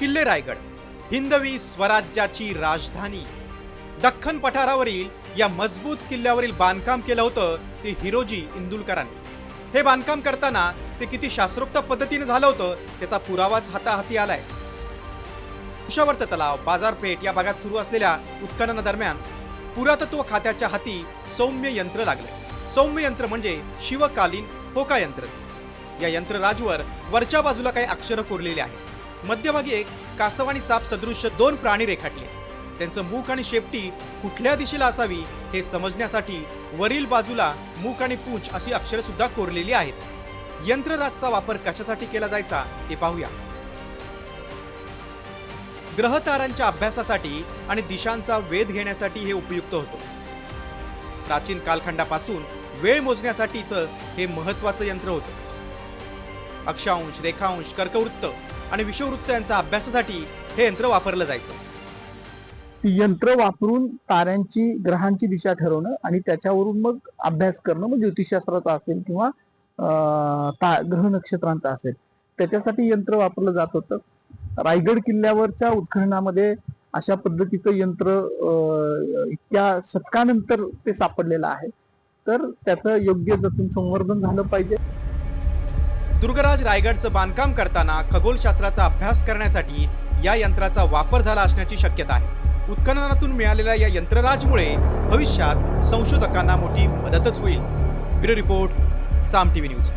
किल्ले रायगड, हिंदवी स्वराज्याची राजधानी. दख्खन पठारावरील या मजबूत किल्ल्यावरील बांधकाम केलं होतं ते हिरोजी इंदुलकरांनी. हे बांधकाम करताना ते किती शास्त्रोक्त पद्धतीने झालं होतं त्याचा पुरावाच हाताहाती आलाय. कुशावर्त तलाव, बाजारपेठ या भागात सुरू असलेल्या उत्खननादरम्यान पुरातत्व खात्याच्या हाती सौम्य यंत्र लागले. सौम्य यंत्र म्हणजे शिवकालीन होका यंत्रच. या यंत्रराजवर वरच्या बाजूला काही अक्षरं कोरलेली आहेत. मध्यभागी एक कासव आणि साप सदृश्य दोन प्राणी रेखाटले. त्यांचं मुख आणि शेपटी कुठल्या दिशेला असावी हे समजण्यासाठी वरील बाजूला मुख आणि पूंछ अशी अक्षरे सुद्धा कोरलेली आहेत. यंत्रराजचा वापर कशासाठी केला जायचा ते पाहूया. ग्रहतारांच्या अभ्यासासाठी आणि दिशांचा वेध घेण्यासाठी हे उपयुक्त होतं. प्राचीन कालखंडापासून वेळ मोजण्यासाठीच हे महत्त्वाचं यंत्र होतं. अक्षांश, रेखांश, कर्कवृत्त आणि विषुववृत्त यांच्या अभ्यासासाठी हे यंत्र वापरलं जायचं. यंत्र वापरून ताऱ्यांची, ग्रहांची दिशा ठरवणं आणि त्याच्यावरून मग अभ्यास करणं, मग ज्योतिषशास्त्राचा असेल किंवा ग्रह नक्षत्रांचा असेल, त्याच्यासाठी यंत्र वापरलं जात होतं. रायगड किल्ल्यावरच्या उत्खननामध्ये अशा पद्धतीचं यंत्र इतक्या शतकानंतर ते सापडलेलं आहे. तर त्याचं योग्य जतन संवर्धन झालं पाहिजे. दुर्गराज रायगडचं बांधकाम करताना खगोलशास्त्राचा अभ्यास करण्यासाठी या यंत्राचा वापर झाला असण्याची शक्यता आहे. उत्खननातून मिळालेल्या या यंत्रराजमुळे भविष्यात संशोधकांना मोठी मदतच होईल. ब्युरो रिपोर्ट, साम टीव्ही न्यूज.